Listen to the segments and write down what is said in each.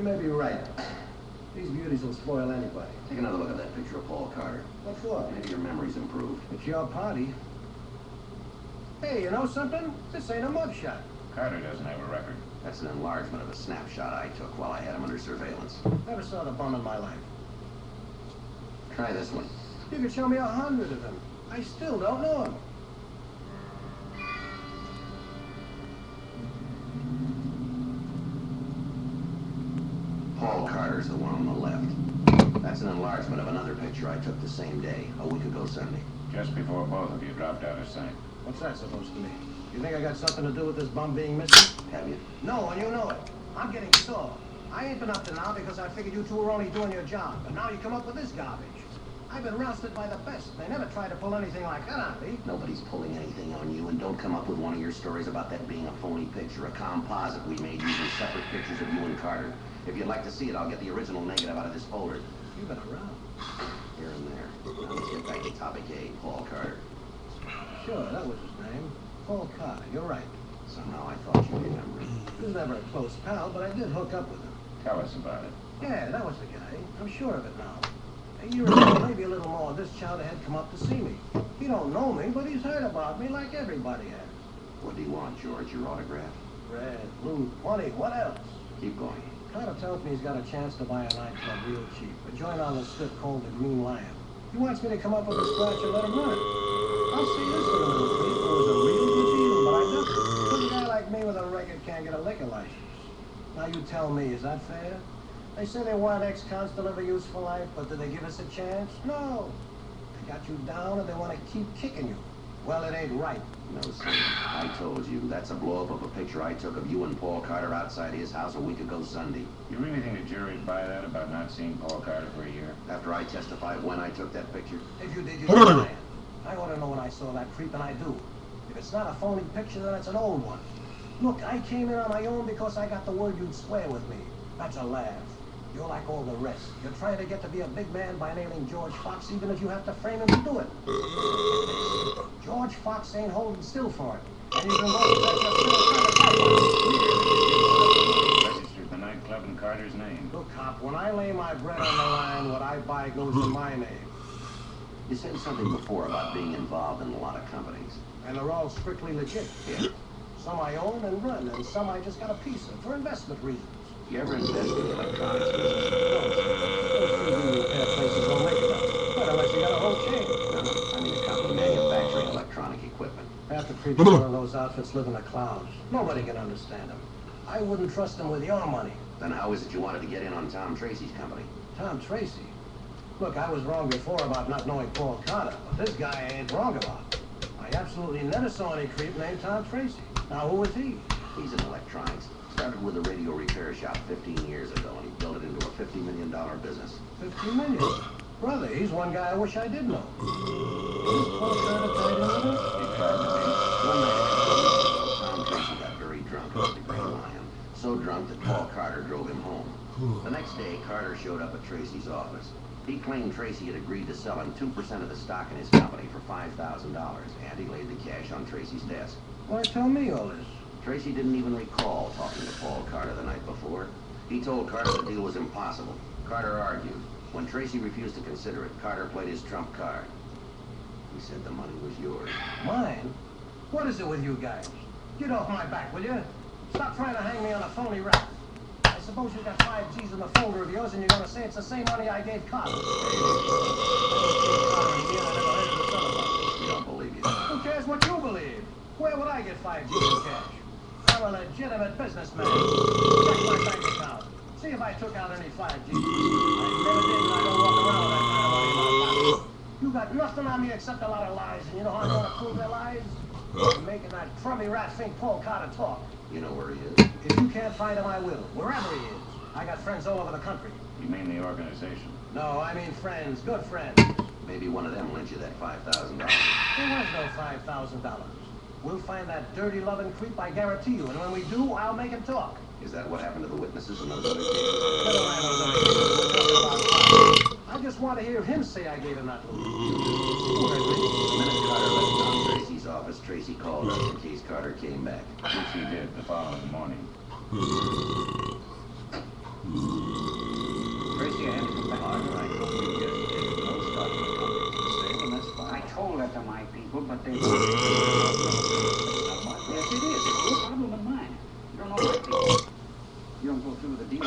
You may be right. These beauties will spoil anybody. Take another look at that picture of Paul Carter. What for? Maybe your memory's improved. It's your party. Hey, you know something? This ain't a mugshot. Carter doesn't have a record. That's an enlargement of a snapshot I took while I had him under surveillance. Never saw the bum in my life. Try this one. You could show me 100 of them. I still don't know him. Paul Carter's the one on the left. That's an enlargement of another picture I took the same day, a week ago Sunday. Just before both of you dropped out of sight. What's that supposed to mean? You think I got something to do with this bum being missing? Have you? No, and you know it. I'm getting sore. I ain't been up to now because I figured you two were only doing your job. But now you come up with this garbage. I've been rousted by the best. They never tried to pull anything like that on me. Nobody's pulling anything on you, and don't come up with one of your stories about that being a phony picture, a composite we made using separate pictures of you and Carter. If you'd like to see it, I'll get the original negative out of this folder. You've been around. Here and there. Now let's get back to topic A, Paul Carter. Sure, that was his name. Paul Carter, you're right. Somehow I thought you remembered. He was never a close pal, but I did hook up with him. Tell us about it. Yeah, that was the guy. I'm sure of it now. A year ago, maybe a little more, this chowder had come up to see me. He don't know me, but he's heard about me like everybody has. What do you want, George? Your autograph? Red, blue, money, what else? Keep going. Carter tells me he's got a chance to buy a nightclub real cheap, a joint on the strip called the Green Lion. He wants me to come up with a scratch and let him run it. I'll see this for the little thief. It was a real good deal, but I ducked it. A guy like me with a record can't get a liquor license. Now you tell me, is that fair? They say they want ex-cons to live a useful life, but do they give us a chance? No. They got you down and they want to keep kicking you. Well, it ain't right. No, sir. I told you. That's a blow-up of a picture I took of you and Paul Carter outside his house a week ago Sunday. You really think the jury would buy that about not seeing Paul Carter for a year? After I testified when I took that picture? If you did, you're lying. I want to know when I saw that creep, and I do. If it's not a phony picture, then it's an old one. Look, I came in on my own because I got the word you'd swear with me. That's a laugh. You're like all the rest. You're trying to get to be a big man by nailing George Fox, even if you have to frame him to do it. George Fox ain't holding still for it. And you can go Registered the nightclub in Carter's name. Look, cop, when I lay my bread on the line, what I buy goes in my name. You said something before about being involved in a lot of companies. And they're all strictly legit. Yeah. Some I own and run, and some I just got a piece of for investment reasons. You ever invest in the electronics business? Those repair places don't make it up. But unless you got a whole chain. No, I mean a company manufacturing electronic equipment. Half the creeps in those outfits live in the clouds. Nobody can understand them. I wouldn't trust them with your money. Then how is it you wanted to get in on Tom Tracy's company? Tom Tracy? Look, I was wrong before about not knowing Paul Carter, but this guy I ain't wrong about. I absolutely never saw any creep named Tom Tracy. Now, who is he? He's in electronics. Started with a radio repair shop 15 years ago, and he built it into a $50 million business. 50 million? Brother, he's one guy I wish I did know. Is Paul Carter tied in with him? He tried to be. One night, Tom Tracy got very drunk at the Green Lion. So drunk that Paul Carter drove him home. The next day, Carter showed up at Tracy's office. He claimed Tracy had agreed to sell him 2% of the stock in his company for $5,000, and he laid the cash on Tracy's desk. Why tell me all this? Tracy didn't even recall talking to Paul Carter the night before. He told Carter the deal was impossible. Carter argued. When Tracy refused to consider it, Carter played his trump card. He said the money was yours. Mine? What is it with you guys? Get off my back, will you? Stop trying to hang me on a phony rap. I suppose you got 5 G's in the folder of yours and you're gonna say it's the same money I gave Carter. We don't believe you. Who cares what you believe? Where would I get 5 G's in cash? I'm a legitimate businessman. Check my bank account. See if I took out any 5 G's. I never did, and I don't walk around with that kind of money in my pocket. You got nothing on me except a lot of lies, and you know how I'm gonna prove their lies? I'm making that crummy rat think Paul Carter talk. You know where he is? If you can't find him, I will. Wherever he is. I got friends all over the country. You mean the organization? No, I mean friends. Good friends. Maybe one of them lent you that $5,000. There was no $5,000. We'll find that dirty loving creep, I guarantee you. And when we do, I'll make him talk. Is that what happened to the witnesses in those other cases? Never mind those other cases. I just want to hear him say I gave him that loot. The minute Carter left Tom Tracy's office, Tracy called us in case Carter came back. Which he did the following morning. my people, but they won't. Yes, it is. It's your problem and mine. You don't know my people. You don't go through the deal. I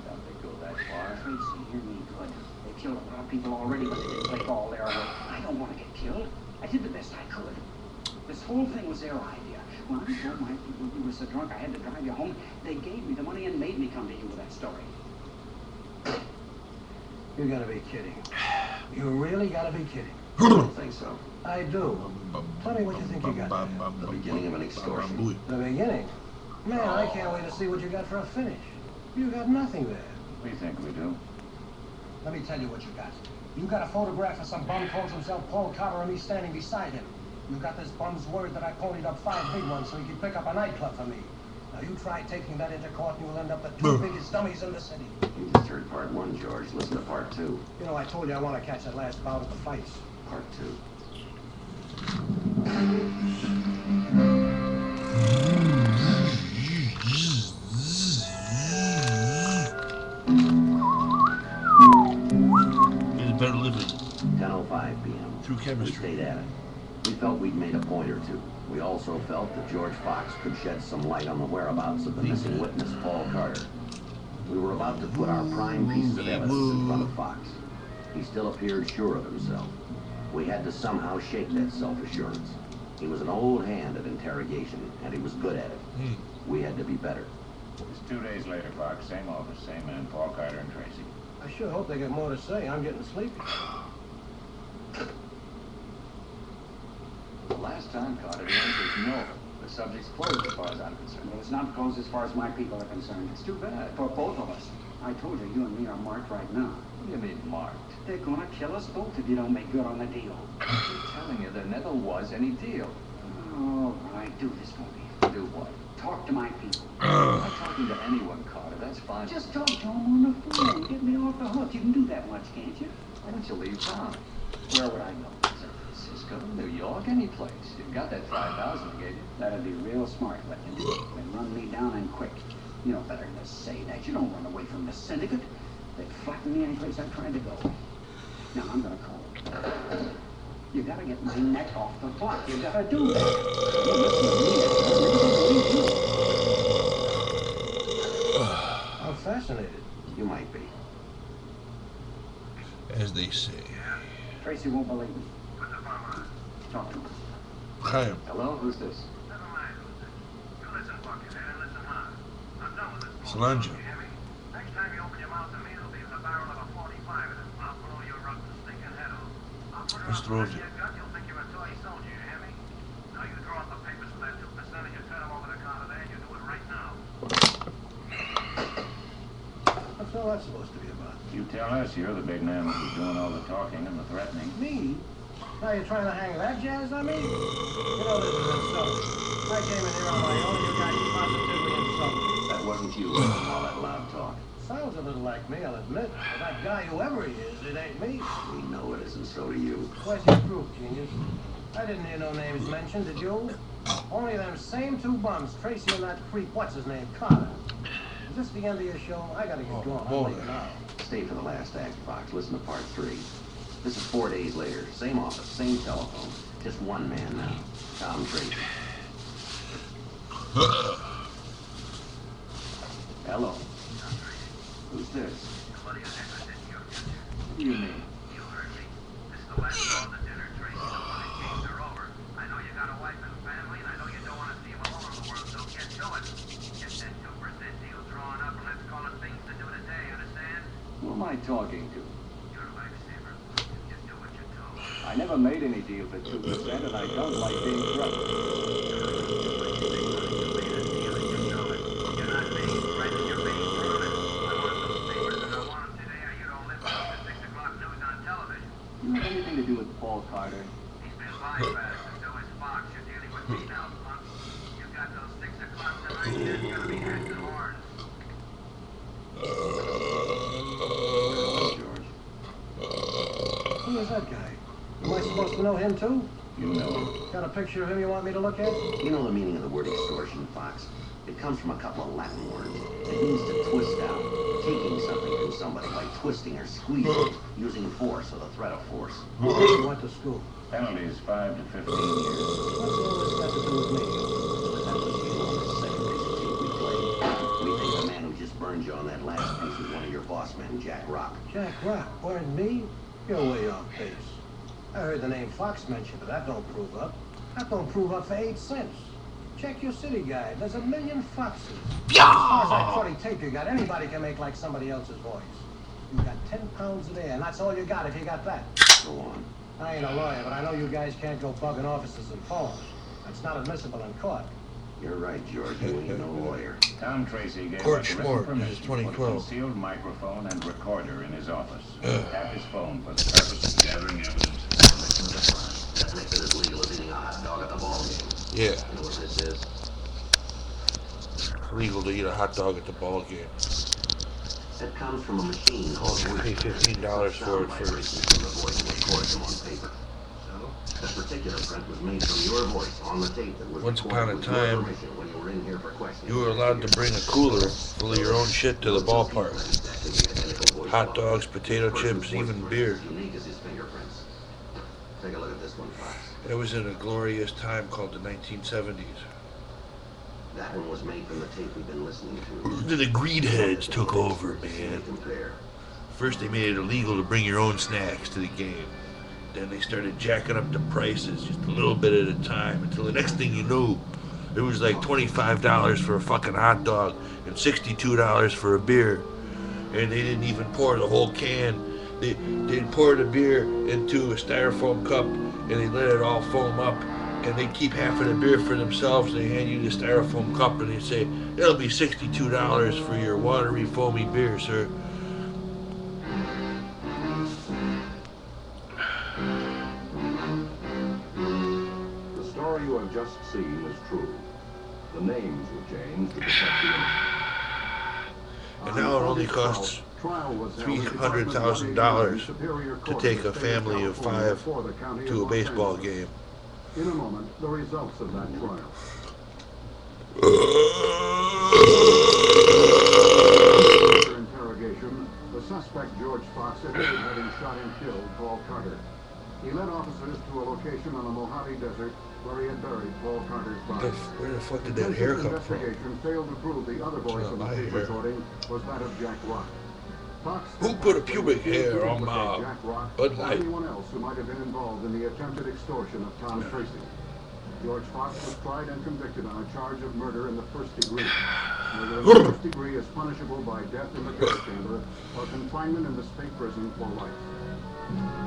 doubt they go that far. Tracy, hear me good. They killed a lot of people already, but they didn't take all their away. I don't want to get killed. I did the best I could. This whole thing was their idea. When I told my people you were so drunk I had to drive you home, they gave me the money and made me come to you with that story. You gotta be kidding. You really gotta be kidding. I don't think so. I do. Tell me what you think you got there. The beginning of an extortion. The beginning? Man, I can't wait to see what you got for a finish. You got nothing there. We think we do. Let me tell you what you got. You got a photograph of some bum calls himself Paul Carter and me standing beside him. You got this bum's word that I ponied up 5 big ones so he could pick up a nightclub for me. Now you try taking that into court and you'll end up the 2 biggest dummies in the city. You just heard part 1, George. Listen to part 2. You know, I told you I want to catch that last bout of the fights. Part 2. Better living. 10:05 p.m. Through chemistry. We stayed at it. We felt we'd made a point or two. We also felt that George Fox could shed some light on the whereabouts of the missing witness, Paul Carter. We were about to put our prime pieces of evidence in front of Fox. He still appeared sure of himself. We had to somehow shake that self-assurance. He was an old hand at interrogation, and he was good at it. We had to be better. It's 2 days later, Fox. Same office, same man, Paul Carter and Tracy. I sure hope they get more to say. I'm getting sleepy. The last time, Carter, the answer is no. The subject's closed as far as I'm concerned. Well, it's not closed as far as my people are concerned. It's too bad. For both of us. I told you, you and me are marked right now. What do you mean, marked? They're gonna kill us both if you don't make good on the deal. I'm telling you, there never was any deal. All right, do this for me. Do what? Talk to my people. I'm not talking to anyone, Carter. That's fine. Just talk to them on the phone. Get me off the hook. You can do that much, can't you? Why don't you leave town? Where would I go? San Francisco, New York, any place. You've got that 5,000 I gave you. That'd be real smart, wouldn't it? And run me down and quick. You know better than to say that. You don't run away from the syndicate. They'd flatten me any place I tried to go. Now, I'm gonna call them. You gotta get my neck off the block. You gotta do that. You listen to me. I'm fascinated. You might be. As they say. Tracy won't believe me. Talk to him. Hi. Hello? Who's this? Solange. Next time you open your mouth to me, it'll be with a barrel of a 45 in it. I'll blow your rotten stinking head off. I'll put her Mr. on Rosie. your gun, you'll think you're a toy soldier, you hear me? Now you draw up the papers for that 2% and you turn them over the counter there and you do it right now. What's all that supposed to be about? You tell us you're the big man who's doing all the talking and the threatening. Me? Now you're trying to hang that jazz on me? You know this is insulting. I came in here on my own, you guys positively insulted. That wasn't you making all that loud talk. Sounds a little like me, I'll admit. But that guy, whoever he is, it ain't me. We know it isn't, so do you. Where's your proof, genius? I didn't hear no names mentioned, did you? Only them same 2 bums, Tracy and that creep, what's his name, Carter. Is this the end of your show? I gotta get going. I'm leaving now. Stay for the last act, Fox. Listen to part 3. This is 4 days later. Same office, same telephone. Just one man now. Tom Tracy. Hello. Who's this? What do you mean? You heard me. This is the last call to dinner, Tracy. The funny games are over. I know you got a wife and family, and I know you don't want to see them alone in the world, so get to it. Get that 2% deal drawn up, and let's call it things to do today, understand? Who am I talking to? You're a lifesaver. Just do what you're told. I never made any deal for 2%, and I don't like being threatened. You're not being threatened, you're being promised. I want those papers, and I want them today, or you don't live past the 6 o'clock news on television. You have anything to do with Paul Carter? He's been bypassed, and so is Fox. You're dealing with me now, punk. You've got those 6 o'clock tonight, there's gonna be heads and horns. George. Who is that guy? Am I supposed to know him too? You know him. Got a picture of him you want me to look at? You know the meaning of the word extortion, Fox? It comes from a couple of Latin words. It means to twist out, taking something kill somebody by twisting or squeezing, using force or the threat of force. You went to school. Penalty is 5 to 15 years. What's all this got to do with me? That was you on the second piece of tape we played. We think the man who just burned you on that last piece was one of your boss men, Jack Rock. Jack Rock burned me? You're way off base. I heard the name Fox mentioned, but that don't prove up. That don't prove up for 8 cents. Check your city guide. There's a million Foxes. As far as that funny tape you got, anybody can make like somebody else's voice. You got 10 pounds of air, and that's all you got if you got that. Go on. I ain't a lawyer, but I know you guys can't go bugging offices and phones. That's not admissible in court. You're right, George. You ain't no lawyer. Tom Tracy gave Court us written Schmort, permission this is to put a 2012. concealed microphone and recorder in his office. Tap his phone for the purpose of gathering evidence. That makes it as legal as eating a hot dog at the ball game. Yeah, You know what this is? legal to eat a hot dog at the ball game. It comes from a machine called You pay $15 for it first. From the voice and record them on paper. So, that particular print was made from your voice on the tape that was Once upon a recorded with your time, permission when you were in here for questions. You were allowed to bring a cooler full of your own shit to the ballpark. Hot dogs, potato chips, even beer. Unique as his fingerprints. Take a look at this one, Fox. It was in a glorious time called the 1970s. That one was made from the tape we've been listening to. Then the greenheads took over, See, man. compare. First they made it illegal to bring your own snacks to the game. Then they started jacking up the prices just a little bit at a time until the next thing you knew, it was like $25 for a fucking hot dog and $62 for a beer. And they didn't even pour the whole can. They'd pour the beer into a styrofoam cup and they let it all foam up. And they keep half of the beer for themselves. They hand you the styrofoam cup and they say, it'll be $62 for your watery, foamy beer, sir. The story you have just seen is true. The names were changed to protect the innocent. And now it only costs $300,000 to take a family of 5 to a baseball game. In a moment, the results of that trial. After interrogation, the suspect George Fox admitted having shot and killed Paul Carter. He led officers to a location on the Mojave Desert where he had buried Paul Carter's body. Where the fuck did that hair come from? Investigation failed to prove the other voice It's in not the my tape hair. recording was that of Jack Rock. Fox Who put a pubic hair on my Jack Rock budlight? or anyone else who might have been involved in the attempted extortion of Tom Tracy. George Fox was tried and convicted on a charge of murder in the first degree. Murder in the first degree is punishable by death in the gas chamber or confinement in the state prison for life.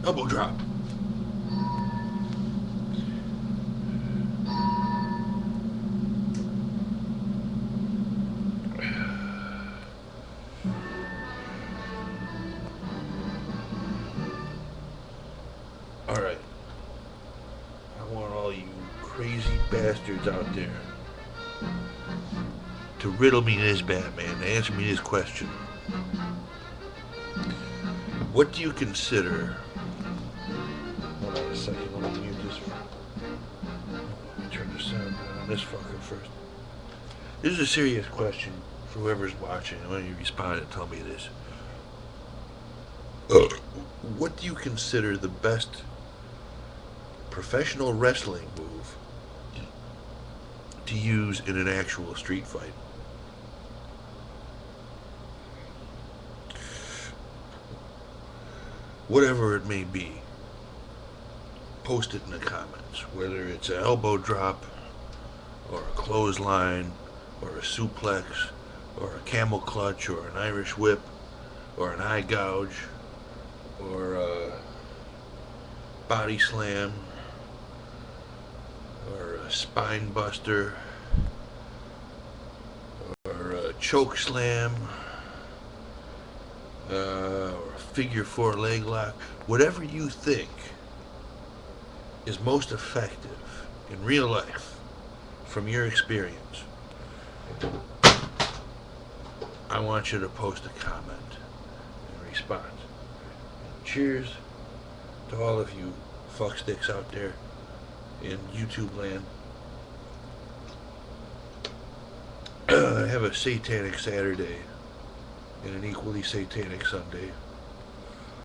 Elbow drop. All right. I want all you crazy bastards out there to riddle me this, Batman, to answer me this question. What do you consider... Hold on a second, let me mute this one. Let me turn the sound down on this fucker first. This is a serious question for whoever's watching. I want you to respond and tell me this. What do you consider the best professional wrestling move to use in an actual street fight? Whatever it may be, post it in the comments. Whether it's an elbow drop, or a clothesline, or a suplex, or a camel clutch, or an Irish whip, or an eye gouge, or a body slam, or a spine buster, or a choke slam, or a figure 4 leg lock, whatever you think is most effective in real life from your experience, I want you to post a comment in response. Cheers to all of you fucksticks out there in YouTube land. I have a satanic Saturday and an equally satanic Sunday.